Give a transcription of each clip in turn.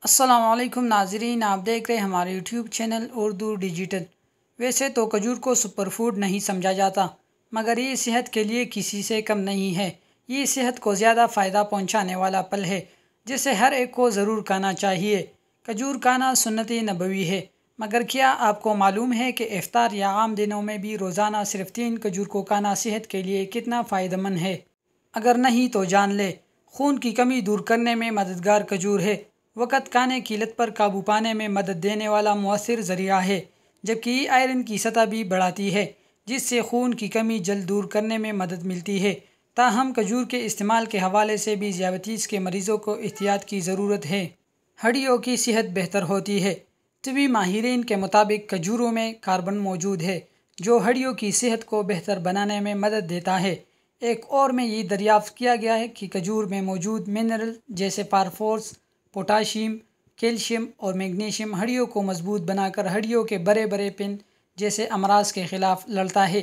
السلام علیکم ناظرین، آپ دیکھ رہے ہیں ہمارے یوٹیوب چینل اردو ڈیجیٹل۔ ویسے تو کھجور کو سپر فوڈ نہیں سمجھا جاتا، مگر یہ صحت کے لیے کسی سے کم نہیں ہے۔ یہ صحت کو زیادہ فائدہ پہنچانے والا پھل ہے جسے ہر ایک کو ضرور کھانا چاہیے۔ کھجور کھانا سنت نبوی ہے، مگر کیا آپ کو معلوم ہے کہ افطار یا عام دنوں میں بھی روزانہ صرف 3 کھجور کو کھانا صحت کے لیے کتنا فائدہ مند ہے؟ اگر نہیں تو جان لے۔ خون کی کمی دور کرنے میں مددگار کھجور ہے۔ وقت کھانے کی لت پر قابو پانے میں مدد دینے والا مؤثر ذریعہ ہے، جبکہ یہ آئرن کی سطح بھی بڑھاتی ہے، جس سے خون کی کمی جلد دور کرنے میں مدد ملتی ہے۔ تاہم کھجور کے استعمال کے حوالے سے بھی ذیابیطس کے مریضوں کو احتیاط کی ضرورت ہے۔ ہڈیوں کی صحت بہتر ہوتی ہے۔ طبی ماہرین کے مطابق کھجوروں میں کاربن موجود ہے، جو ہڈیوں کی صحت کو بہتر بنانے میں مدد دیتا ہے۔ ایک اور میں یہ دریافت کیا گیا ہے کہ کھجور میں موجود منرل جیسے فاسفورس، پوٹاشیم، کیلشیم اور میگنیشیم ہڈیوں کو مضبوط بنا کر ہڈیوں کے بڑے بڑے پن جیسے امراض کے خلاف لڑتا ہے۔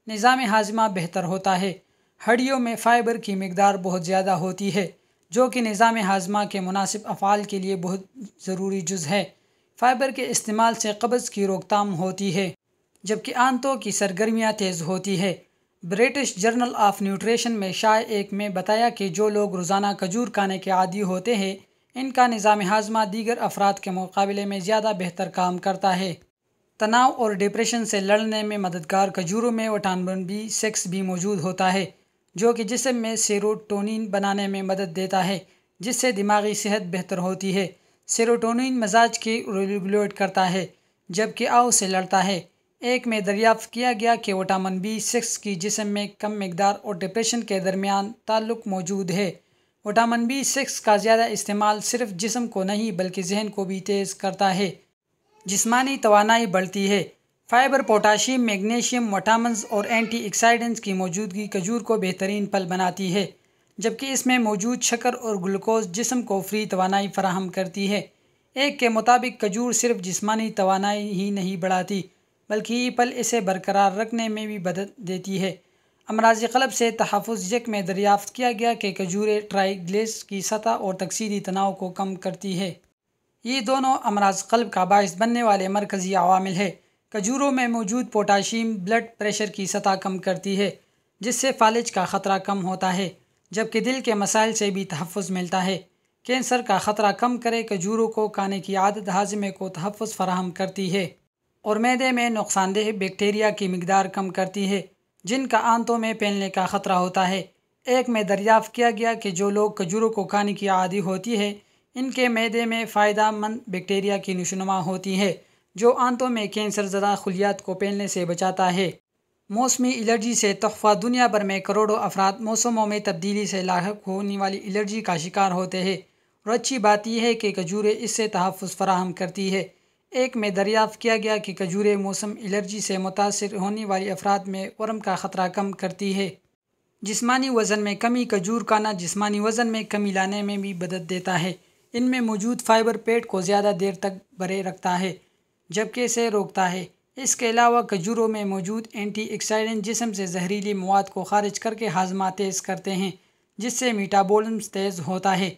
نظام ہاضمہ بہتر ہوتا ہے۔ ہڈیوں میں فائبر کی مقدار بہت زیادہ ہوتی ہے، جو کہ نظام ہاضمہ کے مناسب افعال کے لیے بہت ضروری جز ہے۔ فائبر کے استعمال سے قبض کی روک تھام ہوتی ہے، جبکہ آنتوں کی سرگرمیاں تیز ہوتی ہے۔ برٹش جرنل آف نیوٹریشن میں شائع ایک میں بتایا کہ جو لوگ روزانہ کھجور کھانے کے عادی ہوتے ہیں، ان کا نظام ہاضمہ دیگر افراد کے مقابلے میں زیادہ بہتر کام کرتا ہے۔ تناؤ اور ڈپریشن سے لڑنے میں مددگار کھجوروں میں وٹامن B6 بھی موجود ہوتا ہے، جو کہ جسم میں سیروٹونین بنانے میں مدد دیتا ہے، جس سے دماغی صحت بہتر ہوتی ہے۔ سیروٹونین مزاج کی ریگولیٹ کرتا ہے، جبکہ آؤ سے لڑتا ہے۔ ایک میں دریافت کیا گیا کہ وٹامن B6 کی جسم میں کم مقدار اور ڈپریشن کے درمیان تعلق موجود ہے۔ وٹامن B6 کا زیادہ استعمال صرف جسم کو نہیں بلکہ ذہن کو بھی تیز کرتا ہے۔ جسمانی توانائی بڑھتی ہے۔ فائبر، پوٹاشیم، میگنیشیم، وٹامنز اور اینٹی آکسیڈنٹس کی موجودگی کھجور کو بہترین پھل بناتی ہے، جبکہ اس میں موجود شکر اور گلوکوز جسم کو فری توانائی فراہم کرتی ہے۔ ایک کے مطابق کھجور صرف جسمانی توانائی ہی نہیں بڑھاتی، بلکہ یہ پھل اسے برقرار رکھنے میں بھی مدد دیتی ہے۔ امراض قلب سے تحفظ یک میں دریافت کیا گیا کہ کھجوریں ٹرائیگلیسیریڈ کی سطح اور تکثیری تناؤ کو کم کرتی ہے۔ یہ دونوں امراض قلب کا باعث بننے والے مرکزی عوامل ہیں۔ کھجوروں میں موجود پوٹاشیم بلڈ پریشر کی سطح کم کرتی ہے، جس سے فالج کا خطرہ کم ہوتا ہے، جبکہ دل کے مسائل سے بھی تحفظ ملتا ہے۔ کینسر کا خطرہ کم کرے کھجوروں کو کھانے کی عادت ہاضمے کو تحفظ فراہم کرتی ہے اور معدے میں نقصان دہ بیکٹیریا کی مقدار کم کرتی ہے، جن کا آنتوں میں پھیلنے کا خطرہ ہوتا ہے۔ ایک میں دریافت کیا گیا کہ جو لوگ کھجوروں کو کھانے کی عادی ہوتی ہے، ان کے معدے میں فائدہ مند بیکٹیریا کی نشوونما ہوتی ہے، جو آنتوں میں کینسر زدہ خلیات کو پھیلنے سے بچاتا ہے۔ موسمی الرجی سے تحفظ۔ دنیا بھر میں کروڑوں افراد موسموں میں تبدیلی سے لاحق ہونے والی الرجی کا شکار ہوتے ہیں، اور اچھی بات یہ ہے کہ کھجوریں اس سے تحفظ فراہم کرتی ہے۔ ایک میں دریافت کیا گیا کہ کھجوریں موسم الرجی سے متاثر ہونے والے افراد میں ورم کا خطرہ کم کرتی ہے۔ جسمانی وزن میں کمی۔ کھجور کھانا جسمانی وزن میں کمی لانے میں بھی مدد دیتا ہے۔ ان میں موجود فائبر پیٹ کو زیادہ دیر تک بھرے رکھتا ہے، جبکہ اسے روکتا ہے۔ اس کے علاوہ کھجوروں میں موجود اینٹی آکسیڈنٹ جسم سے زہریلی مواد کو خارج کر کے ہاضمہ تیز کرتے ہیں، جس سے میٹابولزم تیز ہوتا ہے۔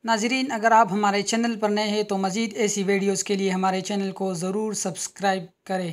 ناظرین، اگر آپ ہمارے چینل پر نئے ہیں تو مزید ایسی ویڈیوز کے لیے ہمارے چینل کو ضرور سبسکرائب کریں۔